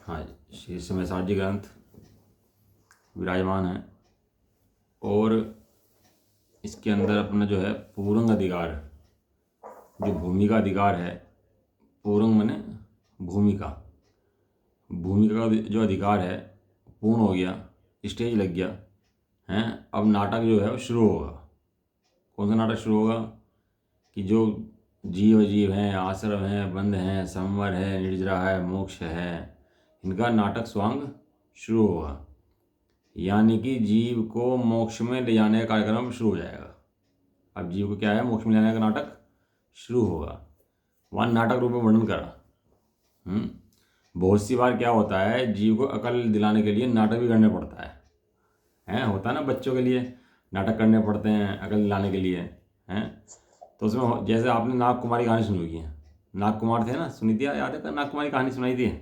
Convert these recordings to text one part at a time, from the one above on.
हाँ जी, श्री समयसारजी ग्रंथ विराजमान है और इसके अंदर अपना जो है पूर्वंग अधिकार, जो भूमि का अधिकार है, पूर्वंग माने भूमिका, भूमिका का जो अधिकार है पूर्ण हो गया, स्टेज लग गया हैं। अब नाटक जो है वो शुरू होगा। कौन सा नाटक शुरू होगा? कि जो जीव अजीव हैं, आश्रम हैं, बंध हैं, संवर है, निर्जरा है, मोक्ष है, इनका नाटक स्वांग शुरू होगा। यानी कि जीव को मोक्ष में ले जाने का कार्यक्रम शुरू हो जाएगा। अब जीव को क्या है, मोक्ष में ले जाने का नाटक शुरू होगा। वहाँ नाटक रूप में वर्णन करा। बहुत सी बार क्या होता है, जीव को अकल दिलाने के लिए नाटक भी करने पड़ता है। होता है ना, बच्चों के लिए नाटक करने पड़ते हैं अकल दिलाने के लिए। हैं तो उसमें जैसे आपने नाग कुमारी कहानी सुनी होगी, नाग कुमार थे ना, सुनी थी, याद है? नाग कुमारी कहानी सुनाई थी।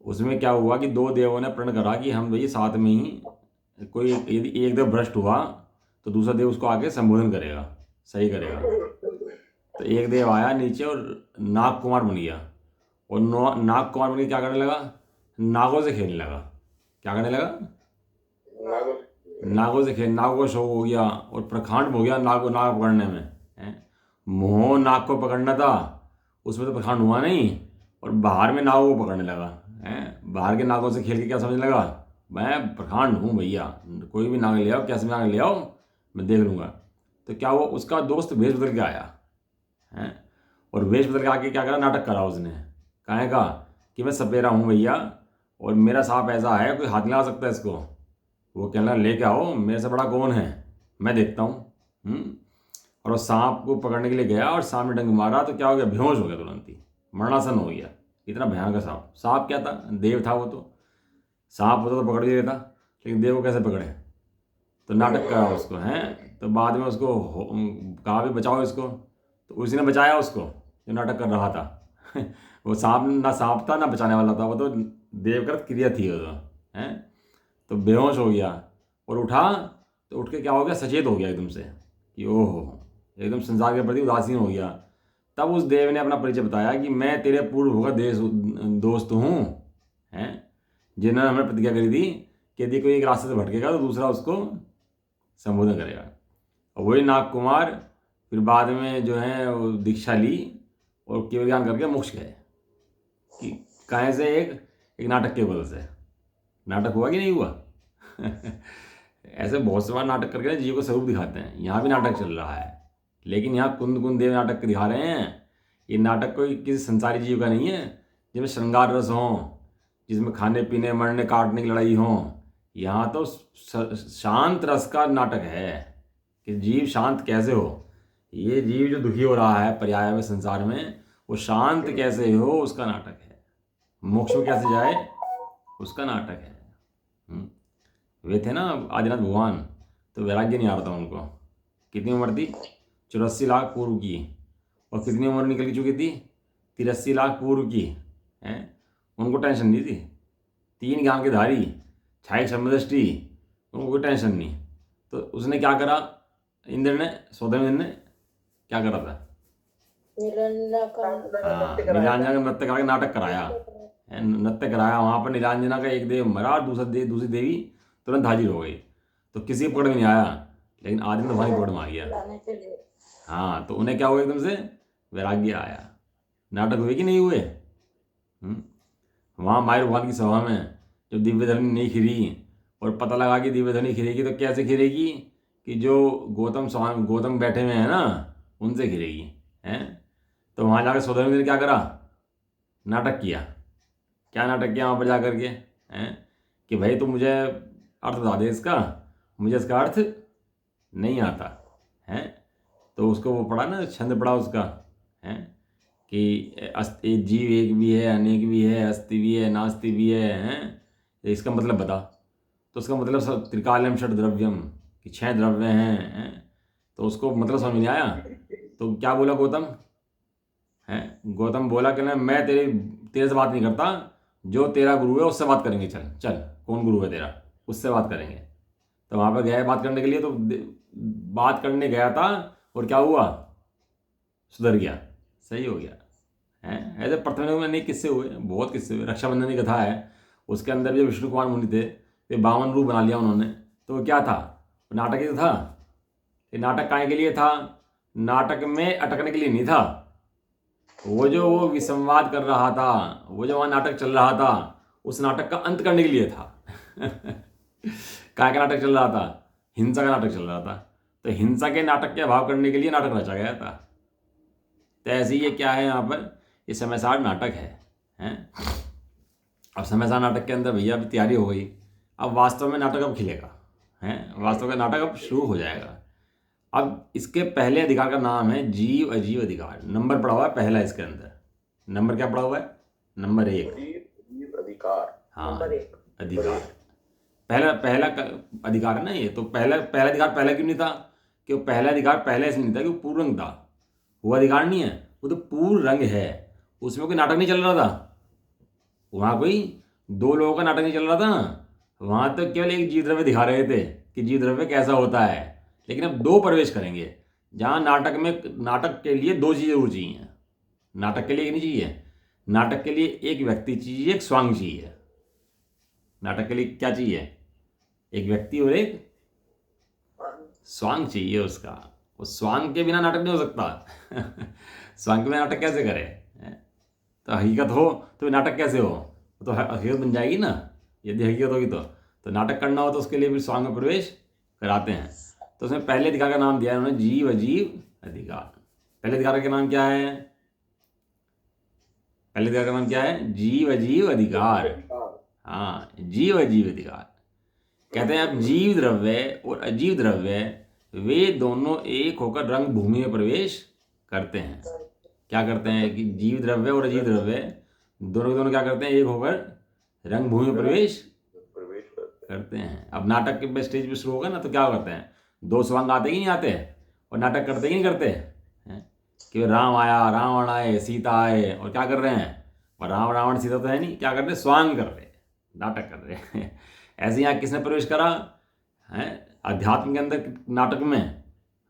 उसमें क्या हुआ कि दो देवों ने प्रण करा कि हम भाई साथ में ही, कोई यदि एक देव भ्रष्ट हुआ तो दूसरा देव उसको आके संबोधन करेगा, सही करेगा। तो एक देव आया नीचे और नाग कुमार बन गया, और नाग कुमार बन के क्या करने लगा? नागों से खेलने लगा। क्या करने लगा? नागों से खेल, नागों को शौक हो गया और प्रखांड हो गया नाग पकड़ने में। मोह नाग को पकड़ना था, उसमें तो प्रखांड हुआ नहीं, और बाहर में नागों को पकड़ने लगा। बाहर के नागों से खेल के क्या समझने लगा? मैं प्रखांड हूँ भैया, कोई भी नाग ले आओ, कैसे नाग ले आओ, मैं देख लूँगा। तो क्या हुआ, उसका दोस्त वेश बदल के आया है, और वेश बदल के आके क्या करा, नाटक करा उसने। कहा कि मैं सपेरा हूँ भैया, और मेरा सांप ऐसा है कोई हाथ नहीं लगा सकता इसको। वो कहना लेके आओ, मेरे से बड़ा कौन है, मैं देखता हूँ। और वो सांप को पकड़ने के लिए गया और सांप ने डंक मारा तो क्या हो गया, बेहोश हो गया, तुरंत ही मरणासन हो गया। इतना भयानक सांप। सांप क्या था? देव था वो तो। सांप होता तो पकड़ ही लेता, लेकिन देव को कैसे पकड़े? तो नाटक करा उसको हैं। तो बाद में उसको कहा भी बचाओ इसको, तो उसी ने बचाया उसको जो नाटक कर रहा था। वो सांप ना सांप था ना बचाने वाला था, वो तो देवकृत क्रिया थी वो तो। हैं तो बेहोश हो गया और उठा, तो उठ के क्या हो गया, सचेत हो गया एकदम से कि ओहो, एकदम संसार के प्रति उदासीन हो गया। तब उस देव ने अपना परिचय बताया कि मैं तेरे पूर्व होगा दोस्त हूँ, हैं जिन्होंने हमें प्रतिज्ञा करी थी कि यदि कोई एक रास्ते से भटकेगा तो दूसरा उसको संबोधन करेगा। और वही नाग कुमार फिर बाद में जो है वो दीक्षा ली और केवल ज्ञान करके मोक्ष गए। कि कहीं से एक नाटक के बल से। नाटक हुआ कि नहीं हुआ? ऐसे बहुत से बार नाटक करके जीव को स्वरूप दिखाते हैं। यहाँ भी नाटक चल रहा है, लेकिन यहाँ कुंद कुंद देव नाटक दिखा रहे हैं। ये नाटक कोई किसी संसारी जीव का नहीं है जिसमें श्रृंगार रस हो, जिसमें खाने पीने मरने काटने की लड़ाई हो। यहाँ तो शांत रस का नाटक है कि जीव शांत कैसे हो। ये जीव जो दुखी हो रहा है पर्याय में संसार में, वो शांत कैसे हो उसका नाटक है। मोक्ष में कैसे जाए उसका नाटक है। वे थे ना आदिनाथ भगवान, तो वैराग्य नहीं आ रहा था उनको। कितनी उम्र थी? 84 लाख पूर्व की। और कितनी उम्र निकल चुकी थी? 83 लाख पूर्व की। हैं उनको टेंशन नहीं थी। 3 ज्ञान के धारी, छाई समदृष्टि, उनको कोई टेंशन नहीं। तो उसने क्या करा, इंद्र ने, स्वधर्म इंद्र ने क्या करा था? नीलांजना का नृत्य करा के नाटक कराया, नृत्य कराया। वहाँ पर नीलांजना का एक देव मरा और दूसरी देवी तुरंत हाजिर हो गई। तो किसी पकड़ में नहीं आया, लेकिन आदमी तो वहीं पकड़ में आ गया। हाँ, तो उन्हें क्या हुआ, एकदम से वैराग्य आया। नाटक हुए कि नहीं हुए? वहाँ मायर भगवान की सभा में जब दिव्य धरनी नहीं खिरी, और पता लगा कि दिव्य धरनी खिरेगी तो कैसे खिरेगी, कि जो गौतम बैठे हुए हैं ना, उनसे खिरेगी। हैं तो वहाँ जाकर सौदामिनी ने क्या करा, नाटक किया। क्या नाटक किया वहाँ पर जाकर के? हैं कि भाई तू मुझे अर्थ बता दे इसका, मुझे इसका अर्थ नहीं आता। हैं तो उसको वो पढ़ा ना, छंद पढ़ा उसका, हैं कि जीव एक भी है, अनेक भी है, अस्ति भी है, नास्ति भी है। हैं इसका मतलब बता। तो उसका मतलब सब त्रिकालम षड द्रव्यम, कि 6 द्रव्य हैं। तो उसको मतलब समझ नहीं आया। तो क्या बोला गौतम? गौतम बोला कि ना, मैं तेरे से बात नहीं करता, जो तेरा गुरु है उससे बात करेंगे। चल चल, कौन गुरु है तेरा, उससे बात करेंगे। तो वहाँ पर गया बात करने के लिए, तो बात करने गया था और क्या हुआ, सुधर गया, सही हो गया। हैं। ऐसे प्रथम युग में अनेक किस्से हुए, बहुत किस्से हुए। रक्षाबंधन की कथा है, उसके अंदर जो विष्णु कुमार मुनि थे, ये 52 रूप बना लिया उन्होंने। तो वो क्या था? नाटक ही तो था। ये नाटक काहे के लिए था? नाटक में अटकने के लिए नहीं था। वो विसंवाद कर रहा था, वो जो वहाँ नाटक चल रहा था, उस नाटक का अंत करने के लिए था। काय का नाटक चल रहा था? हिंसा का नाटक चल रहा था। तो हिंसा के नाटक के अभाव करने के लिए नाटक रचा गया था। तो ऐसे ही ये क्या है यहाँ पर? ये समयसार नाटक है, हैं? अब समयसार नाटक के अंदर भैया अभी तैयारी हो गई। अब वास्तव में नाटक अब खिलेगा, हैं? वास्तव का नाटक अब शुरू हो जाएगा। अब इसके पहले अधिकार का नाम है जीव अजीव अधिकार। नंबर पड़ा हुआ है पहला इसके अंदर। नंबर क्या पड़ा हुआ है? नंबर 1। जीव अधिकार। हाँ, नंबर 1 अधिकार। पहला पहला अधिकार है ना ये। तो पहला अधिकार पहला क्यों नहीं था? कि वो पहला अधिकार पहले इसलिए नहीं था कि वो पूर्ण रंग था। वो अधिकार नहीं है, वो तो पूर्ण रंग है। उसमें कोई नाटक नहीं चल रहा था। वहाँ कोई दो लोगों का नाटक नहीं चल रहा था। वहाँ तो केवल एक जीव द्रव्य दिखा रहे थे कि जीव द्रव्य कैसा होता है। लेकिन अब दो प्रवेश करेंगे, जहाँ नाटक के लिए दो चीज़ें जरूर चाहिए। नाटक के लिए एक नहीं चाहिए, नाटक के लिए एक व्यक्ति चाहिए, एक स्वांग चाहिए। नाटक के लिए क्या चाहिए? एक व्यक्ति और एक स्वांग चाहिए उसका। उस स्वांग के बिना नाटक नहीं हो सकता। स्वांग के बिना नाटक कैसे करे? तो हकीकत हो तो नाटक कैसे हो? तो हकीकत बन जाएगी ना। यदि हकीकत होगी तो नाटक करना हो तो उसके लिए फिर स्वांग में प्रवेश कराते हैं। तो उसमें पहले अधिकार का नाम दिया है उन्होंने जीव अजीव अधिकार। पहले अधिकार का नाम क्या है? पहले अधिकार का नाम क्या है? जीव अजीव अधिकार। हाँ, जीव अजीव अधिकार। कहते हैं अब जीव द्रव्य और अजीव द्रव्य वे दोनों एक होकर रंग भूमि में प्रवेश करते हैं। क्या करते हैं कि जीव द्रव्य और अजीव द्रव्य दोनों के दोनों क्या करते हैं? एक होकर रंग भूमि में प्रवेश करते हैं। अब नाटक के स्टेज पे शुरू होगा ना, तो क्या करते हैं? दो स्वांग आते ही नहीं आते, और नाटक करते ही नहीं करते हैं कि राम आया, रावण आए, सीता आए, और क्या कर रहे हैं? और राम रावण सीता तो है नहीं, क्या कर रहे? स्वांग कर रहे, नाटक कर रहे। ऐसे यहाँ किसने प्रवेश करा है अध्यात्म के अंदर? नाटक में।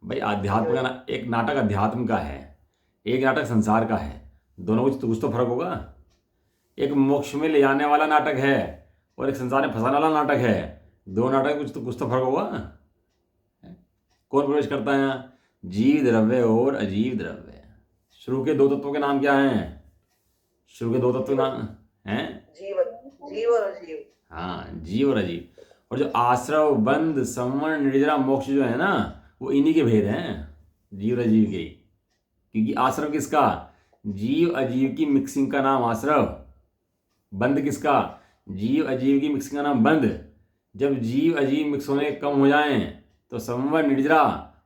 भाई अध्यात्म का एक नाटक अध्यात्म का है, एक नाटक संसार का है। दोनों कुछ तो फर्क होगा। एक मोक्ष में ले जाने वाला नाटक है और एक संसार में फंसाने वाला नाटक है। दो नाटक कुछ तो फर्क होगा। कौन प्रवेश करता है यहाँ? जीव द्रव्य और अजीव द्रव्य। शुरू के दो तत्वों के नाम क्या हैं? शुरू के दो तत्व नाम हैं जीव और अजीव। हाँ, जीव और अजीव। और जो आश्रव, बंध, संवरण, निर्जरा, मोक्ष जो है ना, वो इन्हीं के भेद हैं, जीव और अजीव के ही। क्योंकि आश्रव किसका? जीव अजीव की मिक्सिंग का नाम आश्रव। बंध किसका? जीव अजीव की मिक्सिंग का नाम बंध। जब जीव अजीव मिक्स होने कम हो जाएं तो संवर, निर्जरा,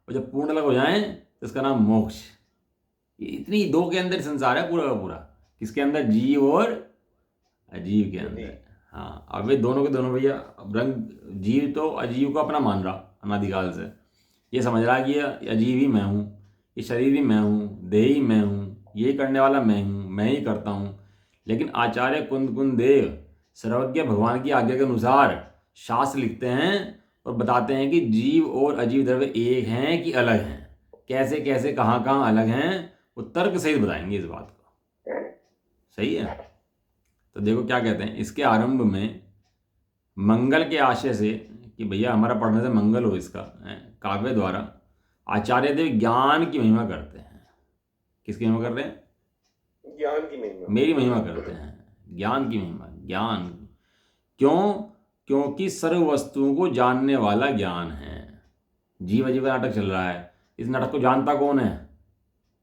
और जब पूर्ण अलग हो जाएं तो इसका नाम मोक्ष। ये इतनी दो के अंदर संसार है पूरा का पूरा। किसके अंदर? जीव और अजीव के अंदर। हाँ, अब वे दोनों के दोनों भैया रंग। जीव तो अजीव को अपना मान रहा अनादिकाल से। ये समझ रहा है कि ये अजीव ही मैं हूँ, ये शरीर ही मैं हूँ, देह ही मैं हूँ, ये करने वाला मैं हूँ, मैं ही करता हूँ। लेकिन आचार्य कुंद देव सर्वज्ञ भगवान की आज्ञा के अनुसार शास्त्र लिखते हैं और बताते हैं कि जीव और अजीव द्रव्य एक हैं कि अलग हैं। कैसे कैसे कहाँ कहाँ अलग हैं, वो तर्क सहित बताएंगे इस बात को। सही है? तो देखो क्या कहते हैं इसके आरंभ में, मंगल के आशय से कि भैया हमारा पढ़ने से मंगल हो, इसका काव्य द्वारा आचार्य देव ज्ञान की महिमा करते हैं। किसकी महिमा कर रहे हैं? ज्ञान की महिमा। मेरी महिमा करते हैं, ज्ञान की महिमा। ज्ञान क्यों? क्योंकि सर्व वस्तुओं को जानने वाला ज्ञान है। जीव अजीव का नाटक चल रहा है, इस नाटक को जानता कौन है?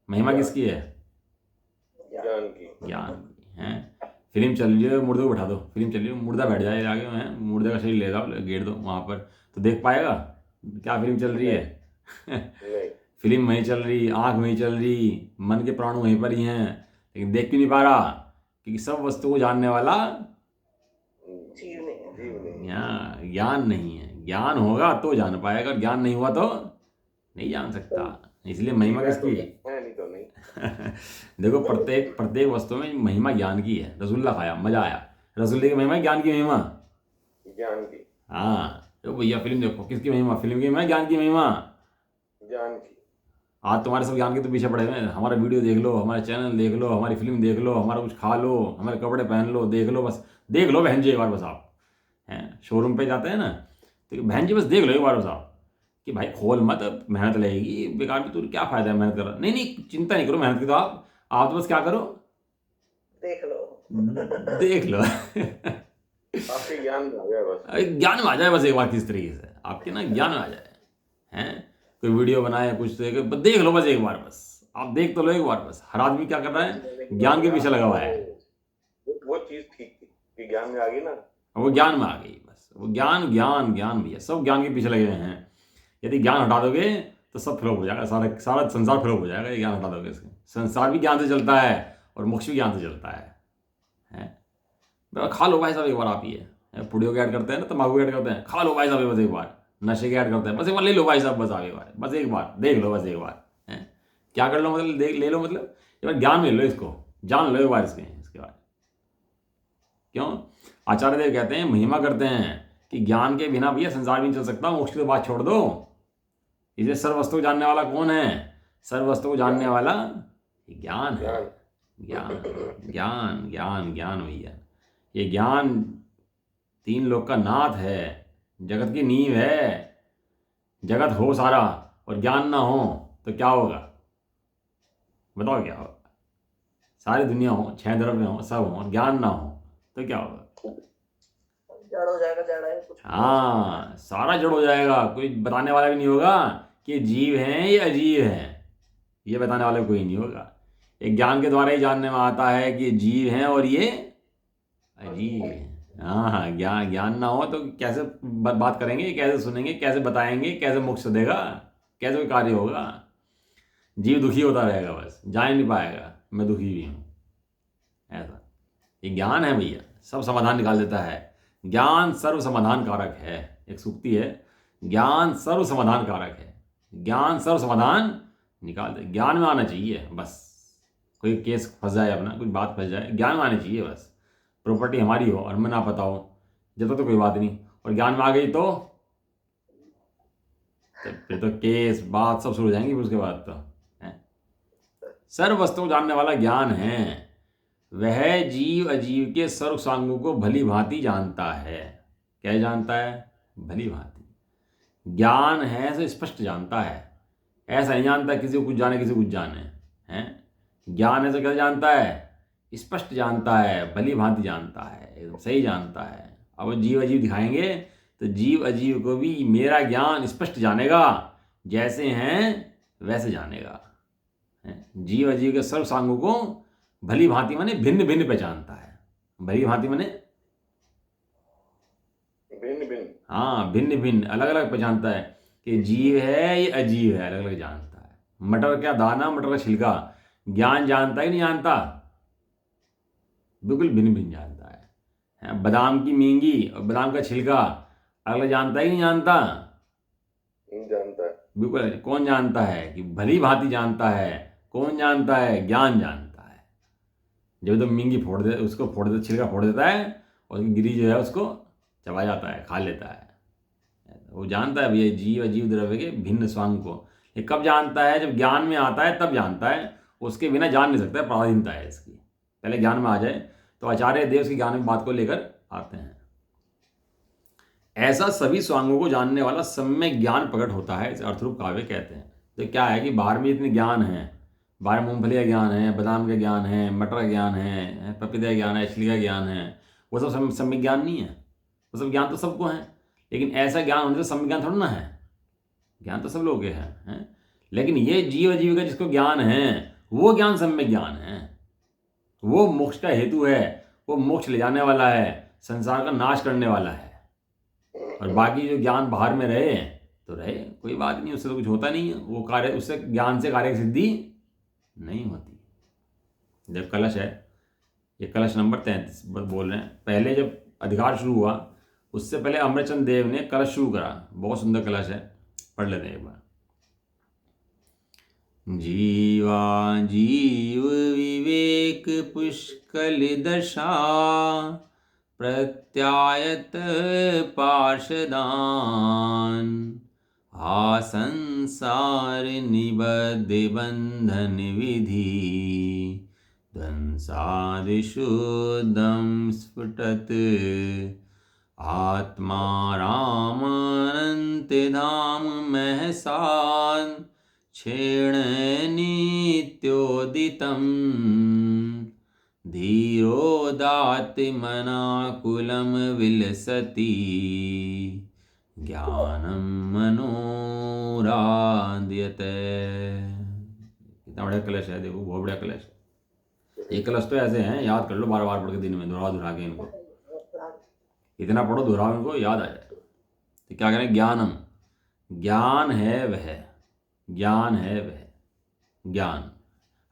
महिमा किसकी है? ज्ञान की। ज्ञान की है। फिल्म चल रही है, मुर्दे को बैठा दो, फिल्म चल रही है, मुर्दा बैठ जाए आगे में, मुर्दे का शरीर ले जाओ, गेर दो वहाँ पर, तो देख पाएगा क्या फिल्म चल रही है? फिल्म वहीं चल रही, आँख वहीं चल रही, मन के प्राण वहीं पर ही हैं, लेकिन देख क्यों नहीं पा रहा? क्योंकि सब वस्तु को जानने वाला जीव नहीं। यहाँ ज्ञान नहीं है। ज्ञान होगा तो जान पाएगा, ज्ञान नहीं हुआ तो नहीं जान सकता। इसलिए महिमा किसकी? नहीं तो नहीं। देखो प्रत्येक वस्तु में महिमा ज्ञान की है। रसगुल्ला खाया, मजा आया, रसगुल्ले की महिमा, ज्ञान की महिमा। ज्ञान की। हाँ, तो भैया फिल्म देखो, किसकी महिमा? फिल्म की महिमा, ज्ञान की महिमा। ज्ञान की। आज तुम्हारे सब ज्ञान के तो पीछे पड़े हुए हैं। हमारा वीडियो देख लो, हमारे चैनल देख लो, हमारी फिल्म देख लो, हमारा कुछ खा लो, हमारे कपड़े पहन लो, देख लो, बस देख लो बहन जी एक बार बस आप हैं शोरूम पे जाते हैं ना, तो बहन जी बस देख लो एक बार बस आप कि भाई खोल मत, अब मेहनत लगेगी बेकार में, तो क्या फायदा है मेहनत कर रहा। नहीं नहीं, चिंता नहीं करो मेहनत की, तो आप तो बस क्या करो, देख लो देख लो आपके ज्ञान में आ गया बस। ज्ञान में आ जाए बस एक बार, किस तरीके से आपके ना ज्ञान में आ जाए हैं। कोई वीडियो बनाए कुछ तो देख लो बस एक बार, बस आप देख तो लो एक बार बस। हर आदमी क्या कर रहा है, ज्ञान के पीछे लगा हुआ है। वो चीज ठीक थी कि ज्ञान में आ गई ना, वो ज्ञान में आ गई बस, वो ज्ञान ज्ञान ज्ञान भैया, सब ज्ञान के पीछे लगे हुए हैं। यदि ज्ञान हटा दोगे तो सब फ्लॉप हो जाएगा, सारा सारा संसार फ्लॉप हो जाएगा। ये ज्ञान हटा दोगे इसके, संसार भी ज्ञान से चलता है और मोक्ष भी ज्ञान से चलता है। खा लो भाई साहब एक बार, आप ही है पुड़ियों के ऐड करते हैं ना, तम्बाकू के ऐड करते हैं, खा लो भाई साहब बस एक बार। नशे के ऐड करते हैं, बस एक बार ले लो भाई साहब, बस आप एक बार, बस एक बार देख लो, बस एक बार है। क्या कर लो मतलब, देख ले लो मतलब, एक बार ज्ञान ले लो, इसको जान लो एक बार इसके बाद। क्यों आचार्य देव कहते हैं, महिमा करते हैं कि ज्ञान के बिना भैया संसार भी नहीं चल सकता, मोक्ष की तो बात छोड़ दो। इसे सर्व वस्तु को जानने वाला कौन है, सर्व वस्तु को जानने वाला ज्ञान है। ज्ञान ज्ञान ज्ञान ज्ञान भैया, ये ज्ञान तीन लोक का नाथ है, जगत की नींव है। जगत हो सारा और ज्ञान ना हो तो क्या होगा, बताओ क्या होगा। सारी दुनिया हो, 6 द्रव्य हो, सब हो, ज्ञान ना हो तो क्या होगा, जड़ हो जाएगा, जड़ है कुछ। हाँ सारा जड़ हो जाएगा। कोई बताने वाला भी नहीं होगा कि जीव हैं ये अजीब हैं, ये बताने वाला कोई नहीं होगा। एक ज्ञान के द्वारा ही जानने में आता है कि जीव हैं और ये अजीब हैं। हाँ ज्ञान ज्ञान ना हो तो कैसे बात करेंगे, कैसे सुनेंगे, कैसे बताएंगे, कैसे मोक्ष देगा, कैसे कोई कार्य होगा। जीव दुखी होता रहेगा, बस जान नहीं पाएगा मैं दुखी भी हूँ, ऐसा। ये ज्ञान है भैया, सब समाधान निकाल देता है। ज्ञान सर्व समाधान कारक है, एक सूक्ति है, ज्ञान सर्व समाधान कारक है। ज्ञान सर्व समाधान निकाल दे, ज्ञान में आना चाहिए बस। कोई केस फंस जाए अपना, कुछ बात फंस जाए, ज्ञान में आनी चाहिए बस। प्रॉपर्टी हमारी हो और मैं ना पता हो, जब तक तो कोई बात नहीं, और ज्ञान में आ गई तो फिर तो केस बात सब शुरू हो जाएंगी। फिर उसके बाद तो है। सर्व वस्तु जानने वाला ज्ञान है, वह जीव अजीव के सर्व सांगों को भली भांति जानता है। क्या जानता है, भली भांति। ज्ञान है तो स्पष्ट जानता है, ऐसा नहीं जानता किसी को कुछ जाने किसी को कुछ जाने हैं। ज्ञान है तो क्या जानता है, स्पष्ट जानता है, भली भांति जानता है, एकदम सही जानता है। अब वो जीव अजीव दिखाएंगे तो जीव अजीव को भी मेरा ज्ञान स्पष्ट जानेगा, जैसे हैं वैसे जानेगा। जीव अजीव के सर्व सांगों को भली भांति माने भिन्न भिन्न पहचानता है। भली भांति माने भिन्न भिन्न, हाँ भिन्न भिन्न, अलग अलग पहचानता है कि जीव है ये अजीव है, अलग अलग जानता है। मटर का दाना, मटर का छिलका, ज्ञान जानता है कि नहीं जानता, बिल्कुल भिन्न भिन्न जानता है। बादाम की मींगी और बादाम का छिलका अलग जानता है कि नहीं जानता, नहीं जानता है। बिल्कुल। कौन जानता है कि भली भांति जानता है, कौन जानता है, ज्ञान जानता है। जब तो मींगी फोड़ दे, उसको फोड़ दे, छिलका फोड़ देता है और उसकी गिरी जो है उसको चबा जाता है, खा लेता है। वो जानता है भैया जीव अजीव द्रव्य के भिन्न स्वांग को। ये कब जानता है, जब ज्ञान में आता है तब जानता है, उसके बिना जान नहीं सकता, पराधीनता है इसकी। पहले ज्ञान में आ जाए तो आचार्य देव की ज्ञान में बात को लेकर आते हैं। ऐसा सभी स्वांगों को जानने वाला सम्यक ज्ञान प्रकट होता है, इसे अर्थरूप काव्य कहते हैं। तो क्या है कि बाहर में इतने ज्ञान है, बाहर मूंगफली का ज्ञान है, बादाम का ज्ञान है, मटर का ज्ञान है, पपीता का ज्ञान है, छिलका का ज्ञान है, वो सब सम्यक ज्ञान नहीं है। वो सब ज्ञान तो सबको है, लेकिन ऐसा ज्ञान होने से सम्यक ज्ञान थोड़ा ना है। ज्ञान तो सब लोगों के हैं, लेकिन ये जीव अजीव का जिसको ज्ञान है वो ज्ञान सम्यक ज्ञान है, वो मोक्ष का हेतु है, वो मोक्ष ले जाने वाला है, संसार का नाश करने वाला है। और बाकी जो ज्ञान बाहर में रहे तो रहे, कोई बात नहीं, उससे तो कुछ होता नहीं है। वो कार्य, उससे ज्ञान से कार्य की सिद्धि नहीं होती। जब कलश है, ये कलश नंबर 33 बोल रहे हैं। पहले जब अधिकार शुरू हुआ उससे पहले अमरचंद देव ने कलश शुरू करा, बहुत सुंदर कलश है, पढ़ लेते हैं एक बार। जीवा जीव विवेक पुष्कल दशा, प्रत्यायत पार्षदान, हा संसार निबद्ध बंधन विधि ध्वंसादिशुद्धं स्फुटत आत्मा रामानन्त धाम महसान् क्षीण नित्योदितं धीरोदात्मनाकुलं विलसति ज्ञानं मनोराध्यते। कितना बढ़िया कलश है, देखो बहुत बढ़िया कलश है। ये कलश तो ऐसे हैं, याद कर लो बार बार पढ़ के दिन में दोहरा दोहरा के इनको, इतना पढ़ो दोहराओ इनको याद आ जाए। तो क्या करें, ज्ञानम, ज्ञान है वह, ज्ञान है वह ज्ञान।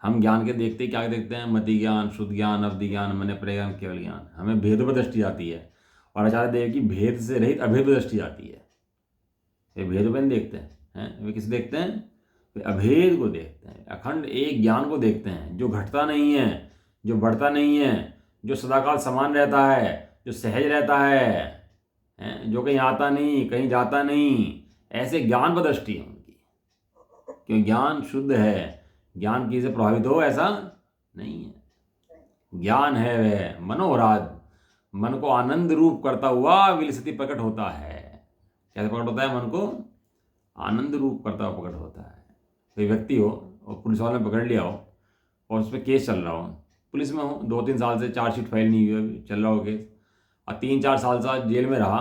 हम ज्ञान के देखते क्या देखते हैं, मति ज्ञान, शुद्ध ज्ञान, अवधि ज्ञान, मन प्रज्ञान, केवल ज्ञान। हमें भेद पर दृष्टि आती है और आचार्य देव की भेद से रहित अभेद पर दृष्टि आती है। वे भेद पर नहीं देखते हैं, वे किस देखते हैं, वे अभेद को देखते हैं, अखंड एक ज्ञान को देखते हैं, जो घटता नहीं है, जो बढ़ता नहीं है, जो सदाकाल समान रहता है, जो सहज रहता है, जो कहीं आता नहीं कहीं जाता नहीं, ऐसे ज्ञान पर दृष्टि है उनकी। क्यों, ज्ञान शुद्ध है, ज्ञान किसी से प्रभावित हो ऐसा नहीं है। ज्ञान है वह मनोराध, मन को आनंद रूप करता हुआ विलसती प्रकट होता है। कैसे प्रकट होता है, मन को आनंद रूप करता हुआ प्रकट होता है। कोई व्यक्ति हो और पुलिस वाले ने पकड़ लिया हो और उस पर केस चल रहा हो, पुलिस में हो, 2-3 साल से चार्जशीट फाइल नहीं हुई, अभी चल रहा हो केस, और 3-4 साल से जेल में रहा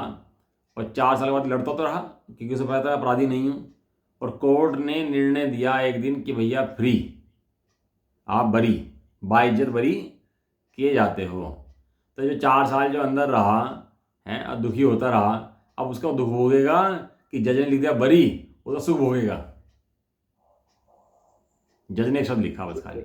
और 4 साल के बाद लड़ता तो रहा क्योंकि उसे पता है अपराधी नहीं हूँ, और कोर्ट ने निर्णय दिया एक दिन कि भैया फ्री, आप बरी, बाइज्जत बरी किए जाते हो। तो जो 4 साल जो अंदर रहा है और दुखी होता रहा, अब उसका दुख भोगेगा कि जज ने लिख दिया बरी, वो तो सुख भोगेगा। जज ने एक शब्द लिखा बस खाली,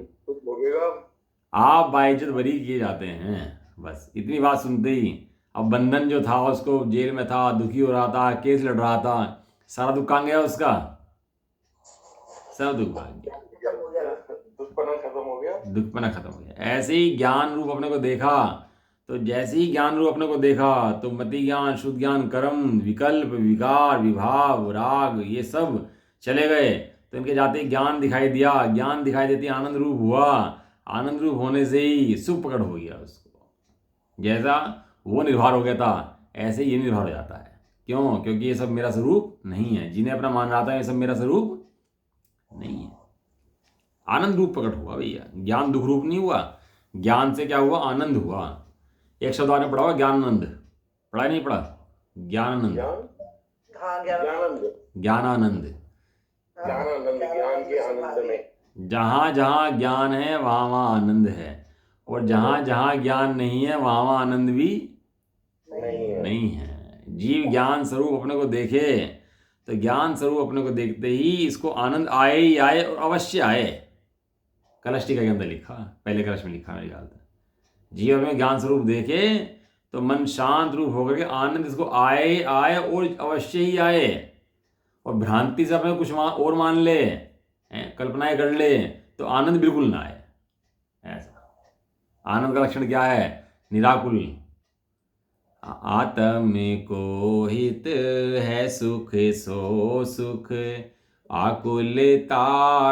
आप बाइज्जत बरी किए जाते हैं, बस इतनी बात सुनते ही अब बंधन जो था, उसको जेल में था, दुखी हो रहा था, केस लड़ रहा था, सारा दुख कहाँ गया उसका, सब दुख भाग गया, दुखपना खत्म हो गया, दुखपना खत्म हो गया। ऐसे ही ज्ञान रूप अपने को देखा, तो जैसे ही ज्ञान रूप अपने को देखा तो मति ज्ञान, शुद्ध ज्ञान, कर्म, विकल्प, विकार, विभाव, राग, ये सब चले गए। तो इनके जाते ही ज्ञान दिखाई दिया, ज्ञान दिखाई देती आनंद रूप हुआ, आनंद रूप होने से ही सुख प्रकट हो गया उसको। जैसा वो निर्भर हो गया था ऐसे ये निर्भर हो जाता है। क्यों, क्योंकि ये सब मेरा स्वरूप नहीं है। जिन्हें अपना मान रहा था ये सब मेरा स्वरूप नहीं है। आनंद रूप प्रकट हुआ भैया, ज्ञान दुख रूप नहीं हुआ। ज्ञान से क्या हुआ, आनंद हुआ। एक शब्द आपने पढ़ा हुआ ज्ञानानंद, पढ़ा नहीं पढ़ा, ज्ञानानंद, ज्ञानानंद, ज्ञान के आनंद में, जहाँ जहाँ ज्ञान है वहाँ वहाँ आनंद है, और जहाँ जहाँ ज्ञान नहीं है वहाँ वहाँ आनंद भी नहीं है। जीव ज्ञान स्वरूप अपने को देखे तो ज्ञान स्वरूप अपने को देखते ही इसको आनंद आए ही आए और अवश्य आए। कलश टीका के अंदर लिखा, पहले कलश में लिखा मेरे ख्याल से, जीव में ज्ञान स्वरूप देखे तो मन शांत रूप होकर के आनंद इसको आए आए और अवश्य ही आए। और भ्रांति से अपने कुछ और मान ले, कल्पनाएं कर ले तो आनंद बिल्कुल ना आए। ऐसा आनंद का लक्षण क्या है, निराकुल। आत्म को हित है सुख सो सुख, आकुलता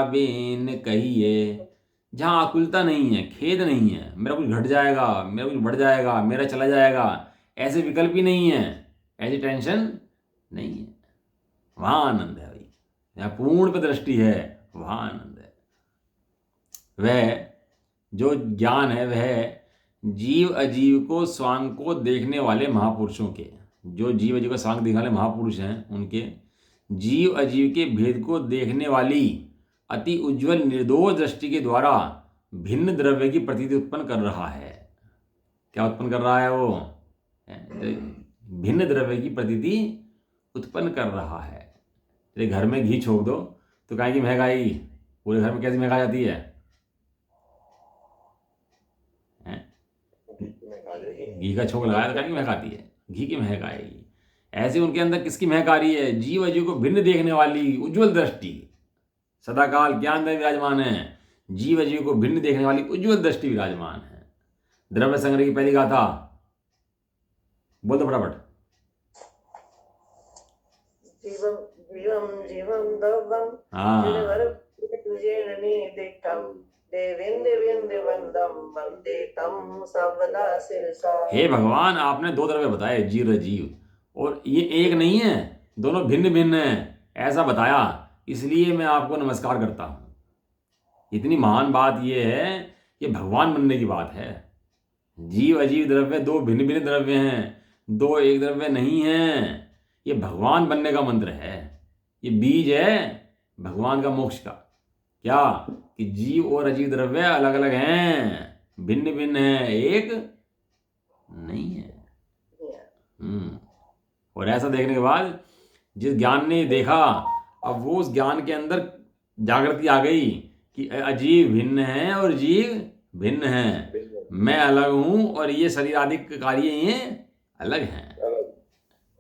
बिन कहिए। जहाँ आकुलता नहीं है, खेद नहीं है, मेरा कुछ घट जाएगा, मेरा कुछ बढ़ जाएगा, मेरा चला जाएगा, ऐसे विकल्प ही नहीं है, ऐसी टेंशन नहीं है, वहाँ आनंद है भाई। यहाँ पूर्ण पे दृष्टि है, वहाँ आनंद है। वह जो ज्ञान है वह जीव अजीव को स्वांग को देखने वाले महापुरुषों के, जो जीव अजीव को स्वांग देखने वाले महापुरुष हैं उनके जीव अजीव के भेद को देखने वाली अति उज्जवल निर्दोष दृष्टि के द्वारा भिन्न द्रव्य की प्रतीति उत्पन्न कर रहा है। क्या उत्पन्न कर रहा है वो, भिन्न द्रव्य की प्रतीति उत्पन्न कर रहा है। तेरे घर में घी छोक दो तो काहे की महंगाई, पूरे घर में कैसी महंगाई आती है, घी का छोंक लगाया तो क्या की महक आती है, घी की महक आएगी। ऐसे उनके अंदर किसकी महक आ रही है, जीव अजीव को भिन्न देखने वाली उज्जवल दृष्टि सदाकाल क्या अंदर विराजमान है, जीव अजीव को भिन्न देखने वाली उज्जवल दृष्टि विराजमान है। द्रव्य संग्रह की पहली गाथा बोल दो फटाफट। विवं जीवं दवं हाँ, जिनवर तुझे ननी दिक्कम देवेंद्र वंदम वंदे तम सर्वदा सिरसा। हे भगवान, आपने दो द्रव्य बताए, जीव जीव, और ये एक नहीं है, दोनों भिन्न भिन्न हैं, ऐसा बताया, इसलिए मैं आपको नमस्कार करता हूँ। इतनी महान बात यह है कि भगवान बनने की बात है। जीव अजीव द्रव्य दो भिन्न भिन्न द्रव्य हैं, दो एक द्रव्य नहीं है। ये भगवान बनने का मंत्र है, ये बीज है भगवान का मोक्ष का। क्या कि जीव और अजीव द्रव्य अलग अलग हैं, भिन्न भिन्न हैं, एक नहीं है। और ऐसा देखने के बाद जिस ज्ञान ने देखा, अब वो उस ज्ञान के अंदर जागृति आ गई कि अजीव भिन्न है और जीव भिन्न है, मैं अलग हूं और ये शरीर आदि कार्य ये अलग हैं।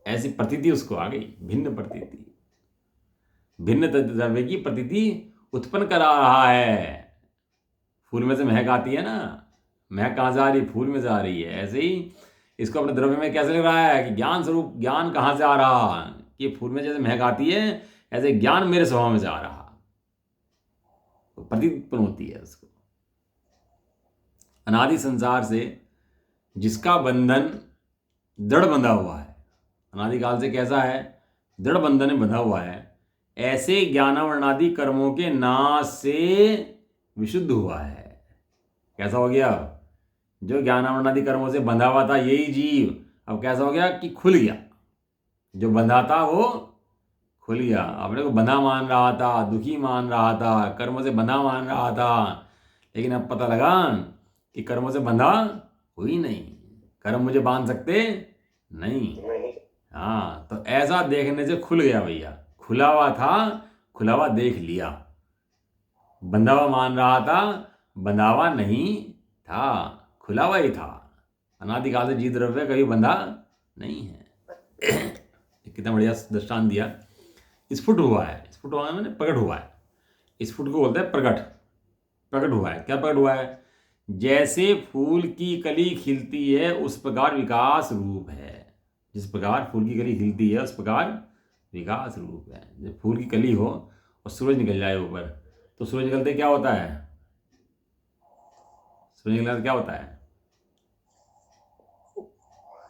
ऐसी प्रतीति उसको आ गई, भिन्न प्रतीति, भिन्न द्रव्य की प्रतीति उत्पन्न करा रहा है। फूल में से महक आती है ना, महक कहाँ से आ रही, फूल में से आ रही है। ऐसे ही इसको अपने द्रव्य में कैसे लग रहा है कि ज्ञान स्वरूप, ज्ञान कहाँ से आ रहा, कि फूल में जैसे महक आती है ऐसे ज्ञान मेरे स्वभाव में से आ रहा, तो प्रतीति उत्पन्न होती है उसको। अनादि संसार से जिसका बंधन दृढ़ बंधा हुआ है, अनादिकाल से कैसा है, दृढ़ बंधन में बंधा हुआ है, ऐसे ज्ञानावरणादि कर्मों के नाश से विशुद्ध हुआ है। कैसा हो गया, जो ज्ञानावरणादि कर्मों से बंधा हुआ था यही जीव अब कैसा हो गया कि खुल गया। जो बंधा था वो खुल गया। अपने को बंधा मान रहा था, दुखी मान रहा था, कर्मों से बंधा मान रहा था, लेकिन अब पता लगा कि कर्मों से बंधा हुई नहीं, कर्म मुझे बांध सकते नहीं। हाँ, तो ऐसा देखने से खुल गया भैया, खुला हुआ था, खुला हुआ देख लिया। बंधा हुआ मान रहा था, बंधा हुआ नहीं था, खुला हुआ ही था। अनादिकाल से जीव द्रव्य कभी बंधा नहीं है। कितना बढ़िया दृष्टांत दिया। स्फुट हुआ है, स्फुट हुआ है मैंने प्रकट हुआ है। स्फुट को बोलते हैं प्रकट, प्रकट हुआ है। क्या प्रकट हुआ है, जैसे फूल की कली खिलती है उस प्रकार विकास रूप है। जिस प्रकार फूल की कली खिलती है उस प्रकार विकास रूप है। जब फूल की कली हो और सूरज निकल जाए ऊपर, तो सूरज निकलते क्या होता है, सूरज निकलते क्या होता है,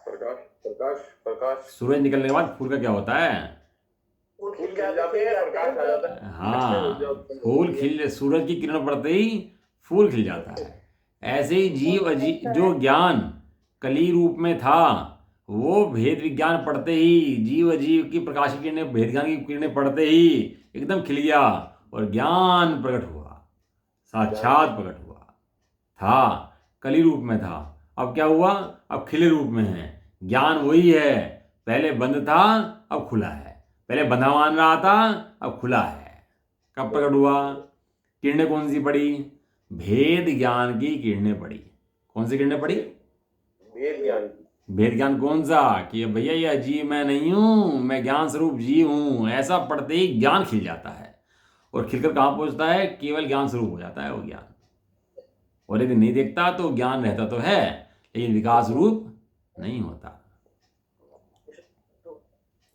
प्रकाश प्रकाश प्रकाश। सूरज सूरज निकलने के बाद फूल का क्या होता है, फूल खिल जाते हैं, प्रकाश आ जाता है। हाँ, फूल खिल, सूरज की किरण पड़ते ही फूल खिल जाता है। ऐसे ही जीव अजीव जो ज्ञान कली रूप में था, वो भेद विज्ञान पढ़ते ही, जीव अजीव की प्रकाश की किरणें, भेद ज्ञान की किरणें पढ़ते ही एकदम खिल गया और ज्ञान प्रकट हुआ, साक्षात प्रकट हुआ। था कली रूप में था, अब क्या हुआ, अब खिले रूप में है। ज्ञान वही है, पहले बंद था अब खुला है, पहले बंधा मान रहा था अब खुला है। कब प्रकट हुआ, किरणें कौन सी पड़ी, भेद ज्ञान की किरणें पड़ी। कौन सी किरणें पड़ी, भेद ज्ञान। भेद ज्ञान कौन सा, कि भैया ये अजीब मैं नहीं हूं, मैं ज्ञान स्वरूप जीव हूं। ऐसा पढ़ते ही ज्ञान खिल जाता है, और खिलकर कहाँ पहुंचता है, केवल ज्ञान स्वरूप हो जाता है वो ज्ञान। और यदि नहीं देखता तो ज्ञान रहता तो है, लेकिन विकास रूप नहीं होता।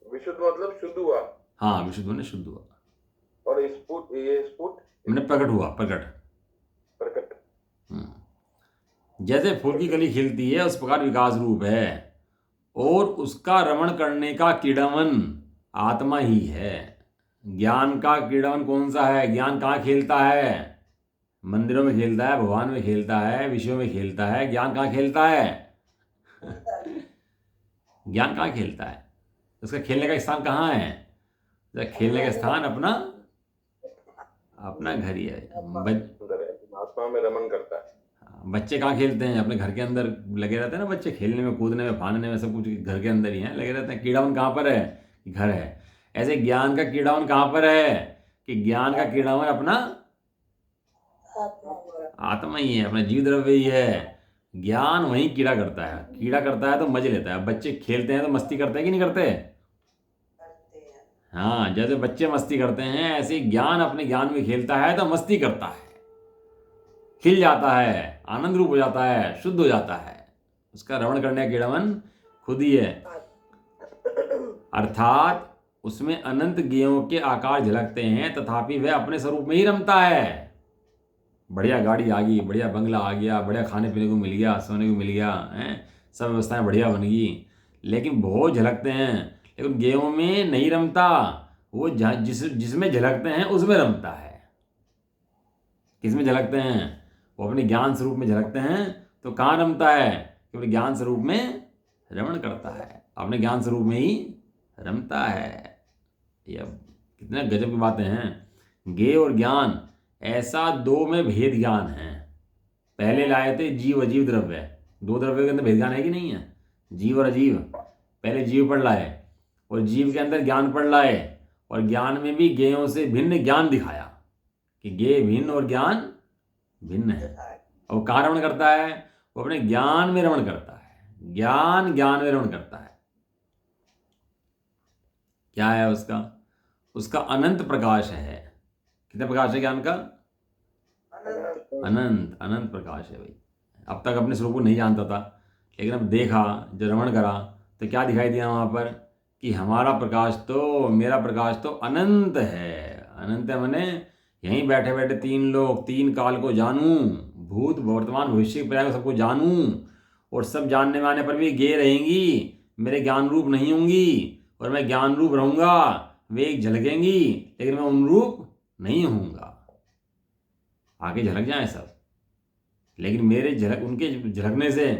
विशुद्ध मतलब शुद्ध हुआ। हाँ, विशुद्ध होने शुद्ध हुआ, और स्फुट, ये स्फुट मैंने प्रकट हुआ, प्रकट। प्रकट। जैसे फूल की कली खिलती है उस प्रकार विकास रूप है, और उसका रमण करने का क्रीड़ावन आत्मा ही है। ज्ञान का क्रीड़ावन कौन सा है, ज्ञान कहाँ खेलता है, मंदिरों में खेलता है, भगवान में खेलता है, विषयों में खेलता है। ज्ञान कहाँ खेलता है, ज्ञान कहाँ खेलता है, उसका खेलने का स्थान कहाँ है, खेलने का स्थान अपना अपना घर ही है। आत्मा में रमन करता है। बच्चे कहाँ खेलते हैं, अपने घर के अंदर लगे रहते हैं ना बच्चे, खेलने में, कूदने में, फानने में, सब कुछ घर के अंदर ही हैं, लगे रहते हैं। कीड़ावन कहाँ पर है, घर है। ऐसे ज्ञान का कीड़ावन कहाँ पर है, कि ज्ञान का कीड़ावन अपना आत्मा ही है, अपना जीव द्रव्य ही है। ज्ञान वहीं कीड़ा करता है, कीड़ा करता है तो मजे लेता है। बच्चे खेलते हैं तो मस्ती करते हैं कि नहीं करते, हाँ, जैसे बच्चे मस्ती करते हैं ऐसे ज्ञान अपने ज्ञान में खेलता है तो मस्ती करता है, खिल जाता है, आनंद रूप हो जाता है, शुद्ध हो जाता है। उसका रमण करने का कीड़ावन खुद ही है। अर्थात उसमें अनंत गेयों के आकार झलकते हैं, तथापि वह अपने स्वरूप में ही रमता है। बढ़िया गाड़ी आ गई, बढ़िया बंगला आ गया, बढ़िया खाने पीने को मिल गया, सोने को मिल गया, हैं, सब व्यवस्थाएं बढ़िया बन गई, लेकिन बहुत झलकते हैं, लेकिन गेयों में नहीं रमता। वो जिसमें झलकते हैं उसमें रमता है। किसमें झलकते हैं? वो अपने ज्ञान स्वरूप में झलकते हैं, तो कहाँ रमता है? क्योंकि ज्ञान स्वरूप में रमण करता है, अपने ज्ञान स्वरूप में ही रमता है। ये कितने गजब की बातें हैं। ज्ञेय और ज्ञान ऐसा दो में भेद ज्ञान है। पहले लाए थे जीव अजीव द्रव्य, दो द्रव्य के अंदर भेद ज्ञान है कि नहीं है? जीव और अजीव। पहले जीव पढ़ लाए और जीव के अंदर ज्ञान पढ़ लाए, और ज्ञान में भी ज्ञेयों से भिन्न ज्ञान दिखाया कि ज्ञेय भिन्न और ज्ञान भिन्न है। और कहाँ रमण करता है? वो अपने ज्ञान में रमण करता है। ज्ञान ज्ञान में रमण करता है। क्या है उसका? उसका अनंत प्रकाश है। कितना प्रकाश है ज्ञान का? अनंत अनंत प्रकाश है भाई। अब तक अपने स्वरूप को नहीं जानता था, लेकिन अब देखा, जब रमण करा तो क्या दिखाई दिया वहाँ पर कि हमारा प्रकाश तो, मेरा प्रकाश तो अनंत है। अनंत है मैंने यहीं बैठे बैठे तीन लोग, तीन काल को जानूं, भूत वर्तमान भविष्य की पर्याय सबको जानूं, और सब जानने में आने पर भी गे रहेंगी, मेरे ज्ञान रूप नहीं होंगी, और मैं ज्ञान रूप रहूंगा, वे एक झलकेंगी, लेकिन मैं उन रूप नहीं होऊंगा। आगे झलक जाए सब, लेकिन मेरे झलक, उनके झलकने से,